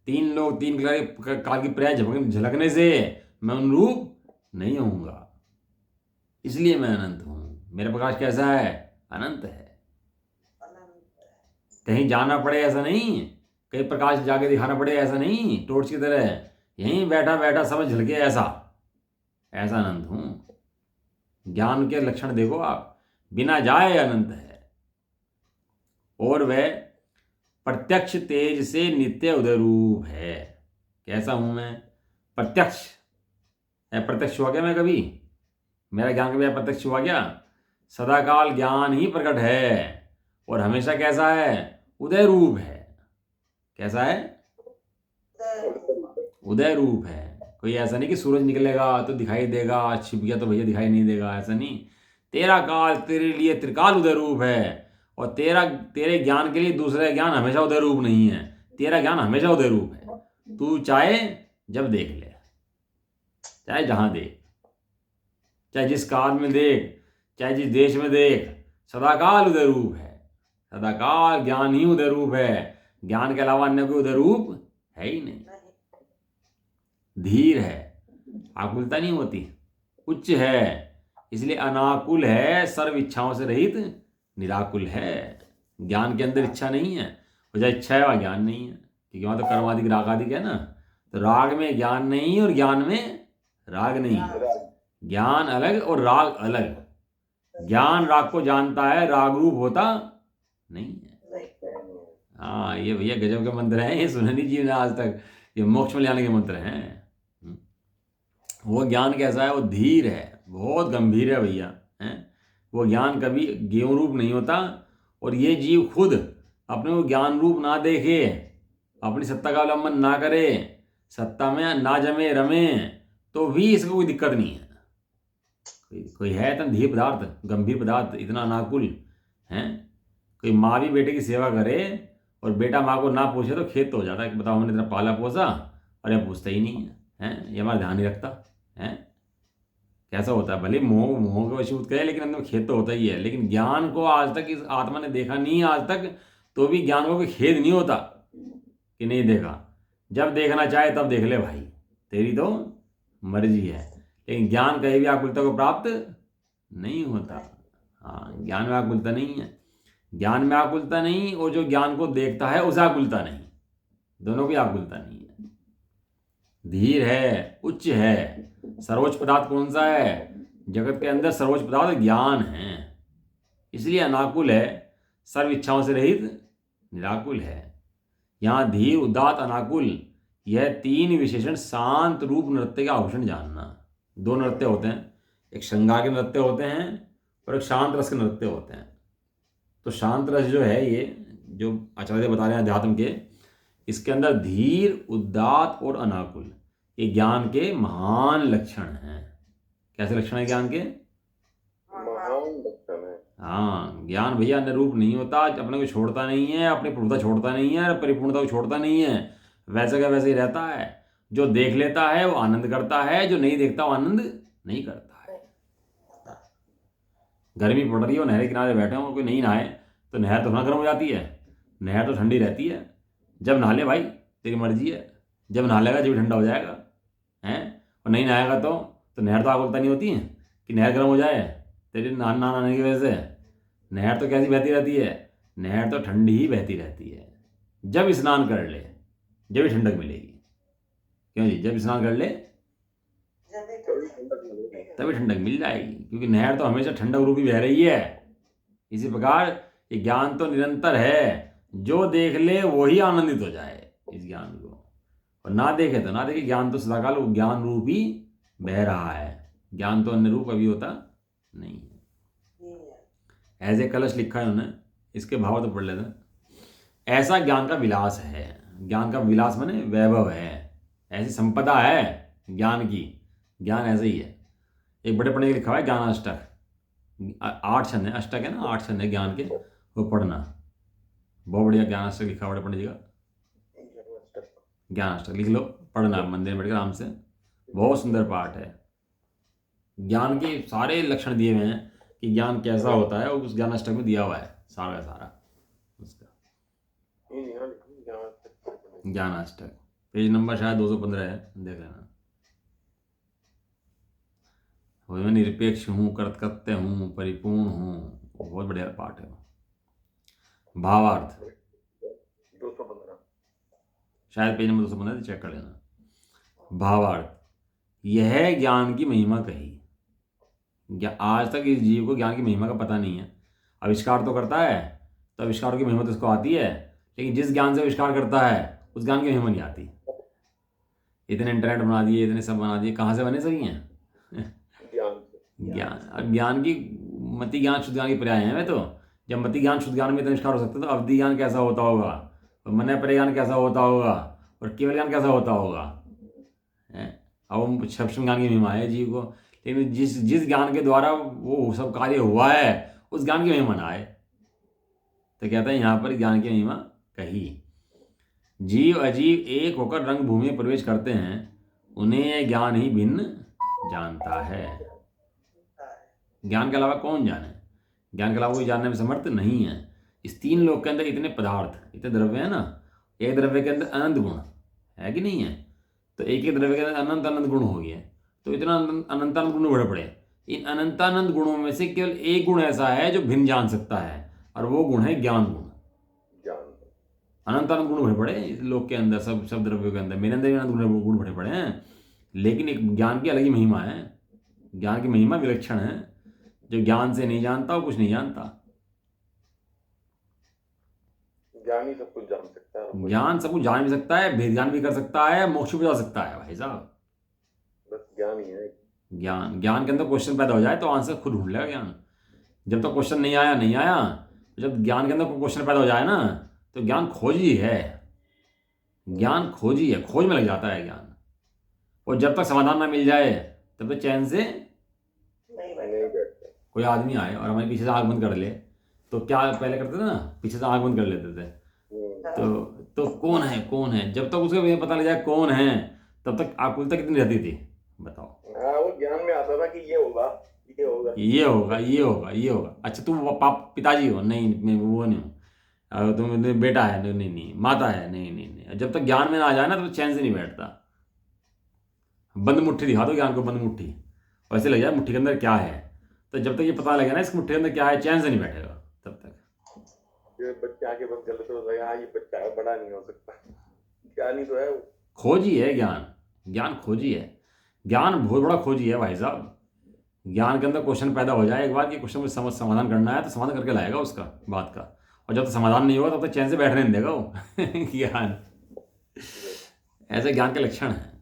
तीन लोग तीन काल की पर्याय झलकने से मैं उन रूप नहीं होऊंगा। इसलिए मैं अनंत हूं। मेरा प्रकाश कैसा है? अनंत है। कहीं जाना पड़े ऐसा नहीं, कहीं प्रकाश जाके दिखाना पड़े ऐसा नहीं, टॉर्च की तरह यहीं बैठा बैठा समझ झलके, ऐसा अनंत हूं। ज्ञान के लक्षण देखो आप, बिना जाए अनंत है। और वह प्रत्यक्ष तेज से नित्य उदय रूप है। कैसा हूं मैं? प्रत्यक्ष है। प्रत्यक्ष हुआ क्या मैं कभी? मेरा ज्ञान कभी प्रत्यक्ष हुआ क्या? सदाकाल ज्ञान ही प्रकट है, और हमेशा कैसा है? उदय रूप है। कैसा है? उदय रूप है। कोई ऐसा नहीं कि सूरज निकलेगा तो दिखाई देगा, छिप गया तो भैया दिखाई नहीं देगा, ऐसा नहीं। तेरा काल तेरे लिए त्रिकाल उदय रूप है, और तेरे ज्ञान के लिए दूसरा ज्ञान हमेशा उदय रूप नहीं है। तेरा ज्ञान हमेशा उदय रूप है। तू चाहे जब देख ले, चाहे जहां देख, चाहे जिस काल में देख, चाहे जिस देश में देख, सदाकाल उदय रूप है। सदाकाल ज्ञान ही उदय रूप है। ज्ञान के अलावा अन्य कोई उदय रूप है ही नहीं। धीर है, आकुलता नहीं होती, उच्च है, इसलिए अनाकुल है, सर्व इच्छाओं से रहित निराकुल है। ज्ञान के अंदर इच्छा नहीं है, और जहाँ इच्छा है वहाँ ज्ञान नहीं है, क्योंकि वहाँ तो कर्मादिक रागादिक है ना। तो राग में ज्ञान नहीं और ज्ञान में राग नहीं। ज्ञान अलग और राग अलग। ज्ञान राग को जानता है, राग रूप होता नहीं है। हाँ, ये भैया गजब के मंत्र हैं, ये सुने नहीं जी ने आज तक। ये मोक्ष में ले आने के मंत्र हैं। वो ज्ञान कैसा है? वो धीर है, बहुत गंभीर है भैया, हैं। वो ज्ञान कभी ज्ञेय रूप नहीं होता, और ये जीव खुद अपने को ज्ञान रूप ना देखे, अपनी सत्ता का अवलंबन ना करे, सत्ता में ना जमे रमे, तो भी इसको कोई दिक्कत नहीं है। कोई है इतना धीर पदार्थ, गंभीर पदार्थ, इतना अनाकुल हैं। कोई माँ भी बेटे की सेवा करे और बेटा माँ को ना पूछे तो खेद तो हो जाता है कि बताओ हमने इतना पाला पोसा और ये पूछता ही नहीं है, हैं, ये हमारा ध्यान नहीं रखता है। कैसा होता है? भले मोह के वशीभूत करे, लेकिन अंदर खेद तो होता ही है। लेकिन ज्ञान को आज तक इस आत्मा ने देखा नहीं है आज तक, तो भी ज्ञान को कोई खेद नहीं होता कि नहीं देखा। जब देखना चाहे तब देख ले भाई, तेरी तो मर्जी है। लेकिन ज्ञान कहीं भी आकुलता को प्राप्त नहीं होता। हाँ, ज्ञान में आकुलता नहीं है। ज्ञान में आकुलता नहीं, और जो ज्ञान को देखता है उसे आकुलता नहीं, दोनों की आकुलता नहीं है। धीर है, उच्च है। सर्वोच्च पदार्थ कौन सा है? जगत के अंदर सर्वोच्च पदार्थ ज्ञान है, इसलिए अनाकुल है, सर्व इच्छाओं से रहित निराकुल है। यहाँ धीर, उदात, अनाकुल, यह तीन विशेषण शांत रूप नृत्य का आभूषण जानना। दो नृत्य होते हैं, एक श्रृंगार के नृत्य होते हैं और एक शांत रस के नृत्य होते हैं। तो शांत रस जो है, ये जो आचार्य बता रहे हैं अध्यात्म के, इसके अंदर धीर, उदात और अनाकुल, ये ज्ञान के महान लक्षण हैं। कैसे लक्षण है ज्ञान के? महान लक्षण है। हाँ, ज्ञान भैया अनुरूप नहीं होता, अपने को छोड़ता नहीं है, अपनी पूर्णता छोड़ता नहीं है, परिपूर्णता को छोड़ता नहीं है, वैसे का वैसे ही रहता है। जो देख लेता है वो आनंद करता है, जो नहीं देखता वो आनंद नहीं करता है। गर्मी पड़ रही हो, नहर के किनारे बैठे हो, कोई नहीं नहाए तो नहर तो थोड़ा गर्म हो जाती है, नहर तो ठंडी रहती है। जब नहा ले भाई, तेरी मर्जी है, जब नहा लेगा जब ठंडा हो जाएगा, हैं? और नहीं नहाएगा तो नहर तो आग उगता नहीं होती है कि नहर गर्म हो जाए तेरे नहाने की वजह से। नहर तो कैसी बहती रहती है? नहर तो ठंडी ही बहती रहती है। जब स्नान कर ले जब ही ठंडक मिलेगी। क्यों जी? जब स्नान कर ले तभी ठंडक मिल जाएगी, क्योंकि नहर तो हमेशा ठंडक रूपी बह रही है। इसी प्रकार ये ज्ञान तो निरंतर है, जो देख ले वही आनंदित हो जाए इस ज्ञान को, और ना देखे तो ना देखे। ज्ञान तो सदाकाल ज्ञान रूप ही बह रहा है, ज्ञान तो अन्य रूप अभी होता नहीं है। ऐसे कलश लिखा है उन्होंने, इसके भाव तो पढ़ लेते। ऐसा ज्ञान का विलास है, ज्ञान का विलास माने वैभव है, ऐसी संपदा है ज्ञान की। ज्ञान ऐसे ही है। एक बड़े पढ़ने के लिखा हुआ है ज्ञानाष्टक, 8 छंद है, अष्टक है ना, 8 छंद है ज्ञान के, वो पढ़ना। बहुत बढ़िया ज्ञानाष्टक लिखा हुआ बड़े पंडित जी का, ज्ञानाष्टक लिख लो, पढ़ना मंदिर में बैठकर आराम से, बहुत सुंदर पाठ है। ज्ञान के सारे लक्षण दिए हुए हैं कि ज्ञान कैसा होता है, उस ज्ञानाष्टक में दिया हुआ है सारा सारा उसका। ज्ञानाष्टक पेज नंबर शायद 215 है, देख लेना। मैं निरपेक्ष हूँ, कृतकृत्य हूँ, परिपूर्ण हूँ, बहुत बढ़िया पाठ है। भावार्थ 215 शायद पेज नंबर 215 चेक कर लेना। भावार्थ, यह ज्ञान की महिमा कही। आज तक इस जीव को ज्ञान की महिमा का पता नहीं है। आविष्कार तो करता है तो आविष्कार की महिमा तो उसको आती है, लेकिन जिस ज्ञान से आविष्कार करता है उस ज्ञान की महिमा नहीं आती। इतने इंटरनेट बना दिए, इतने सब बना दिए, कहाँ से बने सही हैं? ज्ञान। अब ज्ञान की मति ज्ञान शुद्ध ज्ञान की पर्याय हैं। वे तो जब मति ज्ञान शुद्ध ज्ञान में इतना आविष्कार हो सकता है तो अवधि ज्ञान कैसा होता होगा, और मन परिज्ञान कैसा होता होगा, और केवल ज्ञान कैसा होता होगा? अब सप्तम ज्ञान की महिमा है जीव को, लेकिन जिस ज्ञान के द्वारा वो सब कार्य हुआ है उस ज्ञान की महिमा ना आए, तो कहता है यहाँ पर ज्ञान की महिमा कही। जीव अजीव एक होकर रंग भूमि में प्रवेश करते हैं, उन्हें यह ज्ञान ही भिन्न जानता है। ज्ञान के अलावा कौन जाने? ज्ञान के अलावा कोई जानने में समर्थ नहीं है। इस 3 लोक के अंदर इतने पदार्थ, इतने द्रव्य है ना, एक द्रव्य के अंदर अनंत गुण है कि नहीं है? तो एक एक द्रव्य के अंदर अनंत अनंत गुण हो गए, तो इतना अनंत अनंत गुण बढ़ पड़े। इन अनंतानंत गुणों में से केवल एक गुण ऐसा है जो भिन्न जान सकता है, और वो गुण है ज्ञान गुण। अनंत अनंत गुण भरे पड़े इस लोक के अंदर, सब द्रव्यों के अंदर, मेरे अंदर भी अनंत गुण भरे पड़े हैं, लेकिन एक ज्ञान की अलग ही महिमा है। ज्ञान की महिमा विलक्षण है। जो ज्ञान से नहीं जानता वो कुछ नहीं जानता। ज्ञान ही सब कुछ जान सकता है। ज्ञान सब कुछ जान भी सकता है, भेद ज्ञान भी कर सकता है, मोक्ष भी जा सकता है भाई साहब। बस ज्ञान ही है। ज्ञान के अंदर क्वेश्चन पैदा हो जाए तो आंसर खुद ढूंढ लेगा ज्ञान। जब तक क्वेश्चन नहीं आया, जब ज्ञान के अंदर कोई क्वेश्चन पैदा हो जाए ना, तो ज्ञान खोजी है। ज्ञान खोजी है, खोज में लग जाता है ज्ञान। और जब तक समाधान ना मिल जाए तब तक चैन से नहीं बैठता। कोई आदमी आए और हमारे पीछे से आँख बंद कर ले, तो क्या पहले करते थे ना, पीछे से आँख बंद कर लेते थे। तो कौन है, जब तक उसको ये पता लग जाए कौन है, तब तक आकुलता कितनी रहती थी बताओ? वो ज्ञान में आता था कि ये होगा। अच्छा तुम पिताजी हो? नहीं, मैं वो नहीं हूँ। तुम बेटा है? नहीं, माता है? नहीं। जब तक ज्ञान में ना आ जाए ना तो चैन से नहीं बैठता। बंद मुट्ठी दिखा दो ज्ञान को, बंद मुट्ठी, वैसे लग जाए मुट्ठी के अंदर क्या है, तो जब तक ये पता लगे ना इस मुट्ठी के अंदर क्या है, चैन से नहीं बैठेगा तब तक। ये बच्चा आके बस गलत हो गया, ये बच्चा है, बड़ा नहीं हो सकता। ज्ञान ही तो है वो। खोजी है ज्ञान खोजी है। ज्ञान बहुत बड़ा खोजी है भाई साहब। ज्ञान के अंदर क्वेश्चन पैदा हो जाए एक बार कि क्वेश्चन को समाधान करना है, तो समाधान करके लाएगा उसका बात का, और जब तक समाधान नहीं होगा तब तक चैन से बैठने नहीं देगा वो। ज्ञान ऐसे ज्ञान के लक्षण है।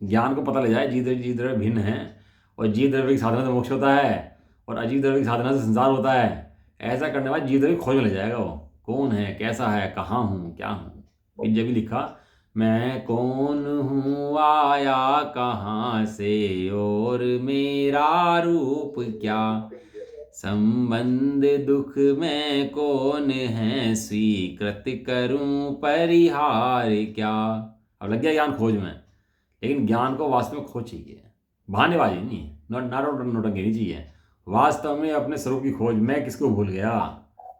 ज्ञान को पता लग जाए जीव द्रव्य भिन्न है, और जीव द्रव्य की साधना से मोक्ष होता है, और अजीव द्रव्य की साधना से संसार होता है। ऐसा करने के बाद जीव द्रव्य खोज में लग जाएगा वो, कौन है, कैसा है, कहाँ हूँ, क्या हूँ। जब भी लिखा मैं कौन हूँ, आया कहाँ से, और मेरा रूप क्या, संबंध दुख में कौन है, स्वीकृत करूं परिहार क्या। अब लग गया ज्ञान खोज में, लेकिन ज्ञान को वास्तव में खोज चाहिए, बहानेबाजी नहीं, नौटंकी नहीं चाहिए। वास्तव में अपने स्वरूप की खोज। मैं किसको भूल गया,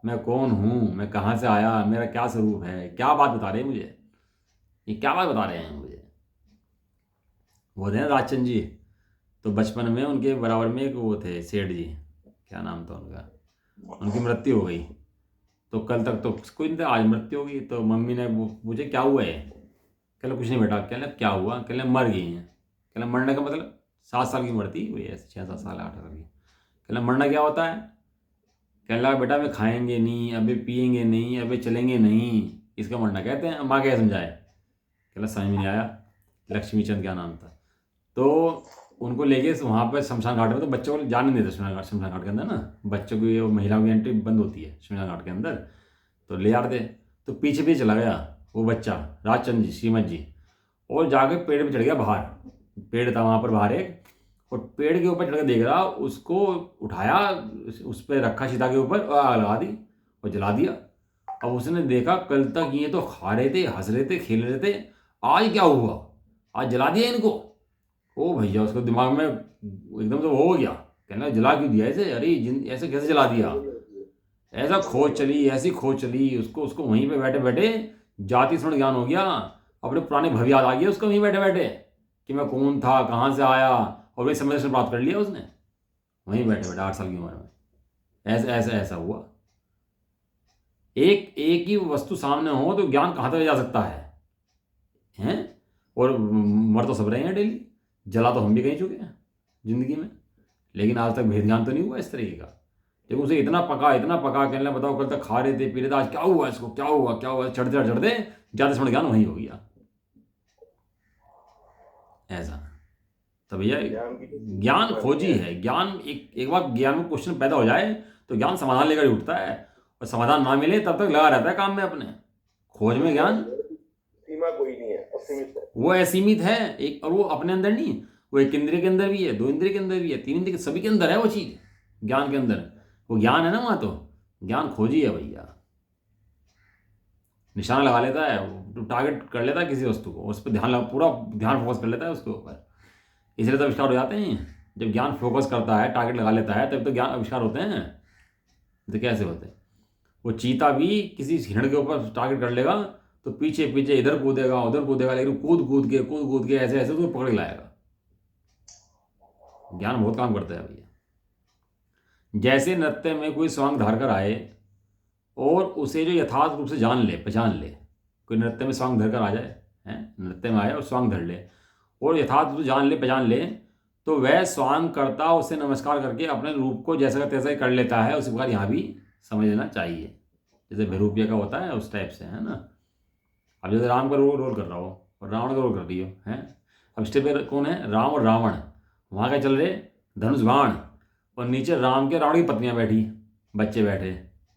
मैं कौन हूँ, मैं कहाँ से आया, मेरा क्या स्वरूप है, क्या बात बता रहे हैं मुझे, ये क्या बात बता रहे हैं मुझे। वो थे ना राजचंद जी, तो बचपन में उनके बराबर में एक वो थे सेठ जी, क्या नाम था उनका, उनकी मृत्यु हो गई। तो कल तक तो कोई नहीं था, आज मृत्यु होगी। तो मम्मी ने वो पूछे क्या हुआ है, कहला कुछ नहीं बेटा। कहला क्या हुआ, कहला मर गई हैं। कहला मरने का मतलब 7 साल की मरती हुई, ऐसे 6-7 साल 8 साल की। कहला मरना क्या होता है, कहला बेटा अबे खाएंगे नहीं, अबे पिएंगे नहीं, अबे चलेंगे नहीं, इसका मरना कहते हैं। माँ क्या समझाए, कहला समझ में नहीं आया। लक्ष्मी चंद क्या नाम था। तो उनको लेके वहाँ पर शमशान घाट में, तो बच्चों को जाने नहीं देते शमशान घाट के अंदर ना, बच्चों की महिलाओं की एंट्री बंद होती है शमशान घाट के अंदर। तो ले आते, तो पीछे पीछे चला गया वो बच्चा राजचंद जी, श्रीमद जी, और जाके पेड़ पे चढ़ गया बाहर। पेड़ था वहाँ पर बाहर एक, और पेड़ के ऊपर चढ़ के देख रहा, उसको उठाया, उस पर रखा सीता के ऊपर, और आग लगा दी और जला दिया। अब उसने देखा कल तक ये तो खा रहे थे, हंस रहे थे, खेल रहे थे, आज क्या हुआ, आज जला दिया इनको। ओ भैया, उसको दिमाग में एकदम से वो हो गया, कहना जला क्यों दिया ऐसे, अरे ऐसे कैसे जला दिया। ऐसा खोज चली, ऐसी खोज चली, उसको उसको वहीं पे बैठे बैठे जाति स्मरण ज्ञान हो गया, अपने पुराने भव याद आ गया उसको वहीं बैठे बैठे, कि मैं कौन था, कहाँ से आया, और वही समय दर्शन प्राप्त कर लिया उसने वहीं बैठे बैठे 8 साल की उम्र में। ऐसा ऐसा ऐसा हुआ। एक एक ही वस्तु सामने हो तो ज्ञान कहाँ तक जा सकता है, हैं। और मर तो सब रहे हैं डेली, जला तो हम भी कहीं चुके हैं जिंदगी में, लेकिन आज तक भेद ज्ञान तो नहीं हुआ इस तरीके का। लेकिन उसे इतना पका, कहने बताओ कल तक खा रहे थे, पी रहे थे, आज क्या हुआ इसको, क्या हुआ क्या हुआ, चढ़ते चढ़ते ज्यादा स्मरण ज्ञान वही हो गया। ऐसा तो भैया ज्ञान खोजी है। ज्ञान एक बार ज्ञान में क्वेश्चन पैदा हो जाए तो ज्ञान समाधान लेकर ही उठता है, और समाधान ना मिले तब तक लगा रहता है काम में अपने खोज में। ज्ञान सीमा कोई नहीं है, असीमित है, वो असीमित है एक, और वो अपने अंदर नहीं, वो एक इंद्रिय के अंदर भी है, 2 इंद्रिय के अंदर भी है, 3 इंद्रिय के, सभी के अंदर है वो चीज। ज्ञान के अंदर वो ज्ञान है ना, वहां तो ज्ञान खोजी है भैया। निशाना लगा लेता है, तो टारगेट कर लेता है किसी वस्तु को, उस पर पूरा ध्यान फोकस कर लेता है उसके ऊपर, इसलिए तो आविष्कार हो जाते हैं। जब ज्ञान फोकस करता है, टारगेट लगा लेता है, तब तो ज्ञान आविष्कार होते हैं। तो कैसे होते हैं, वो चीता भी किसी हिरण के ऊपर टारगेट कर लेगा तो पीछे पीछे इधर कूदेगा उधर कूदेगा, लेकिन कूद कूद के ऐसे ऐसे तो पकड़ लाएगा। ज्ञान बहुत काम करता है भैया। जैसे नृत्य में कोई स्वांग धार कर आए और उसे जो यथार्थ रूप से जान ले, पहचान ले, कोई नृत्य में स्वांग धर कर आ जाए, हैं, नृत्य में आए और स्वांग धर ले और यथार्थ रूप से जान ले, पहचान ले, तो वह स्वांग करता उसे नमस्कार करके अपने रूप को जैसा का तैसा ही कर लेता है। उसी प्रकार यहाँ भी समझ लेना चाहिए, जैसे भैरूपिया का होता है उस टाइप से, है ना। अब जैसे राम का रोल कर रहा हो और रावण का रोल कर रही हो, हैं। अब स्टेप पे कौन है, राम और रावण, वहाँ क्या चल रहे, धनुष बाण, और नीचे राम के रावण की पत्नियाँ बैठी, बच्चे बैठे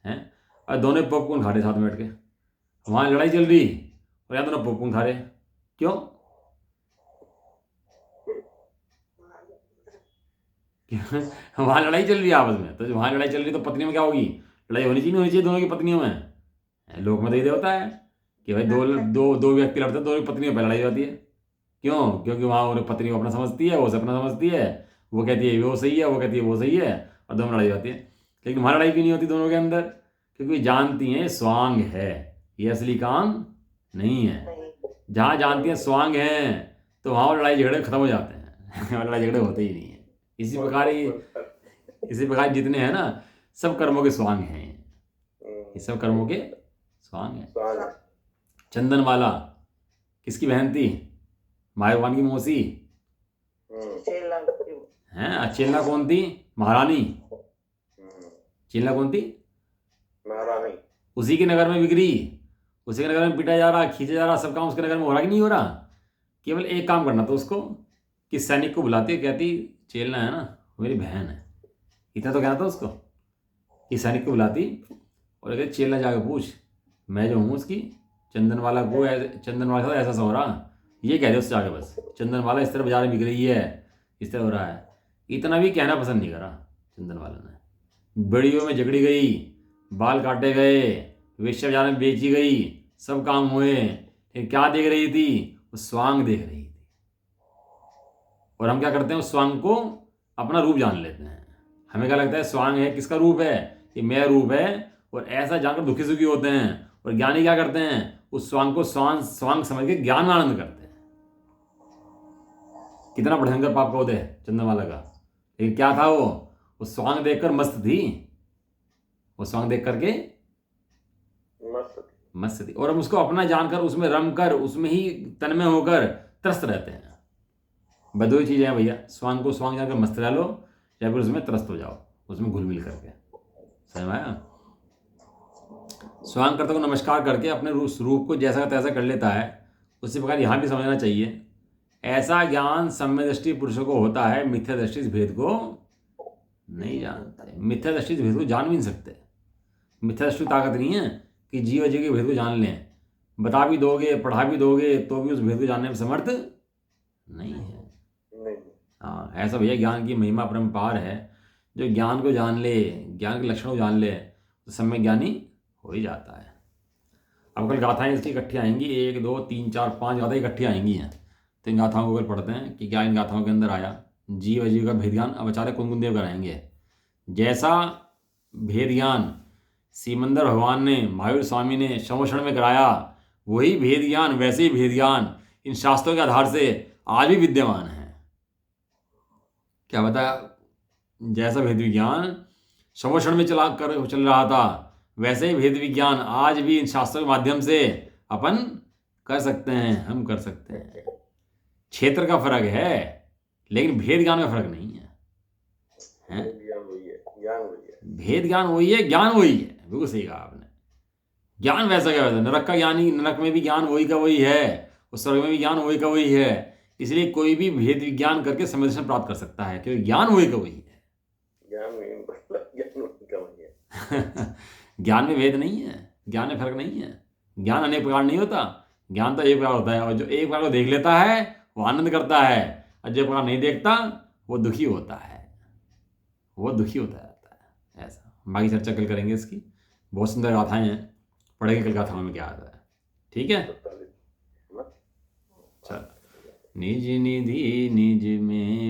हैं, और दोनों पॉपकॉर्न खा रहे साथ में बैठ के। वहाँ लड़ाई चल रही और यहाँ दोनों पॉपकॉर्न खा रहे, क्यों, वहाँ लड़ाई चल रही है आपस में। तो वहाँ लड़ाई चल रही तो पत्नी में क्या होगी, लड़ाई होनी चाहिए, नहीं होनी चाहिए दोनों की पत्नियों में। लोक में तो ये होता है कि भाई दो व्यक्ति लड़ते हैं, दोनों की पत्नियों पर लड़ाई होती है। क्यों, क्योंकि वहाँ उन्हें पत्नी को अपना समझती है, वो से अपना समझती है, वो कहती है वो सही है, वो कहती है वो सही है, और दोनों लड़ाई होती है। लेकिन वहाँ लड़ाई क्यों नहीं होती दोनों के अंदर, क्योंकि जानती हैं स्वांग है, ये असली काम नहीं है। जहाँ जानती हैं स्वांग है तो वहाँ लड़ाई झगड़े खत्म हो जाते हैं लड़ाई झगड़े होते ही नहीं है। इसी प्रकार जितने हैं ना, सब कर्मों के स्वांग हैं, ये सब कर्मों के स्वांग हैं। चंदनमाला किसकी बहन थी, मायवान की मौसी हैं। चेलना कौन थी, महारानी। चेलना कौन थी, महारानी। उसी के नगर में बिगड़ी, उसी के नगर में पिटा जा रहा, खींचा जा रहा, सब काम उसके नगर में हो रहा कि नहीं हो रहा। केवल एक काम करना था उसको, कि सैनिक को बुलाती, कहती चेलना है ना मेरी बहन है, इतना तो कहना था उसको। कि सैनिक को बुलाती और कहती चेलना जाके पूछ, मैं जो हूँ उसकी चंदनवाला को चंदनवाला के साथ ऐसा हो रहा, ये कह दे उससे आगे बस, चंदनवाला इस तरह बाजार में बिक रही है, इस तरह हो रहा है। इतना भी कहना पसंद नहीं करा चंदनवाला ने। बड़ियों में झगड़ी गई, बाल काटे गए, वेश्या बाजार में बेची गई, सब काम हुए, लेकिन क्या देख रही थी? वो स्वांग देख रही थी। और हम क्या करते हैं? उस स्वांग को अपना रूप जान लेते हैं। हमें क्या लगता है स्वांग है किसका रूप है? ये मेरा रूप है। और ऐसा जानकर दुखी सुखी होते हैं। और ज्ञानी क्या करते हैं? उस स्वांग को स्वांग समझ के ज्ञान में आनंद करते हैं। कितना भयंकर पाप का होते है चंदनवाला का, लेकिन क्या था वो स्वांग देखकर मस्त थी। वो स्वांग देख करके मस्त थी। और हम उसको अपना जानकर उसमें रम कर उसमें ही तन्मय होकर त्रस्त रहते हैं। दो ही चीजें हैं भैया, स्वांग को स्वांग जानकर मस्त रह लो, या फिर उसमें त्रस्त हो जाओ, उसमें घुल मिल करके। समझ में आया? स्वांग करता को नमस्कार करके अपने रूप को जैसा तैसा कर लेता है। उसी प्रकार यहाँ भी समझना चाहिए, ऐसा ज्ञान सम्य दृष्टि पुरुषों को होता है, मिथ्या दृष्टि इस भेद को नहीं जानते। मिथ्या दृष्टि इस भेद को जान भी नहीं सकते। मिथ्या दृष्टि ताकत नहीं है कि जीव अजीव के भेद को जान लें। बता भी दोगे, पढ़ा भी दोगे, तो भी उस भेद को जानने में समर्थ नहीं है। हाँ, ऐसा भैया ज्ञान की महिमा परम्पार है। जो ज्ञान को जान ले, ज्ञान के लक्षणों को जान ले, तो सम्य ज्ञानी हो ही जाता है। अब कल गाथाएं इसकी इकट्ठी आएंगी, 1 2 3 4 5 गाथाएं इकट्ठी आएंगी हैं। तो इन गाथाओं को कल पढ़ते हैं कि क्या इन गाथाओं के अंदर आया। जीव अजीव का भेद ज्ञान अब आचार्य कुंदन देव कराएंगे। जैसा भेद ज्ञान सीमंदर भगवान ने, महावीर स्वामी ने शमोषण में कराया, वही भेद ज्ञान, वैसे ही भेद ज्ञान इन शास्त्रों के आधार से आज भी विद्यमान है। क्या बताया? जैसा भेद विज्ञान शमोषण में चल रहा था, वैसे ही भेद विज्ञान आज भी इन शास्त्रों के माध्यम से अपन कर सकते हैं, हम कर सकते हैं। क्षेत्र का फर्क है, लेकिन भेद ज्ञान में फर्क नहीं है। भेद ज्ञान वही है, ज्ञान वही है। बिल्कुल सही कहा आपने। ज्ञान वैसा क्या वैसा, नरक का ज्ञानी, नरक में भी ज्ञान वही का वही है, उस स्वर्ग में भी ज्ञान वही का वही है। इसलिए कोई भी भेद विज्ञान करके समझ प्राप्त कर सकता है, क्योंकि ज्ञान वही का वही है। ज्ञान में भेद नहीं है, ज्ञान में फर्क नहीं है। ज्ञान अनेक प्रकार नहीं होता, ज्ञान तो एक प्रकार होता है। और जो एक प्रकार को देख लेता है वो आनंद करता है, और जो प्रकार नहीं देखता वो दुखी होता है, वो दुखी होता रहता है। ऐसा बाकी चर्चा कल करेंगे इसकी। बहुत सुंदर गाथाएं हैं, पढ़ेंगे कल गाथाओं में क्या आता है। ठीक है, चल। निज निधि निज में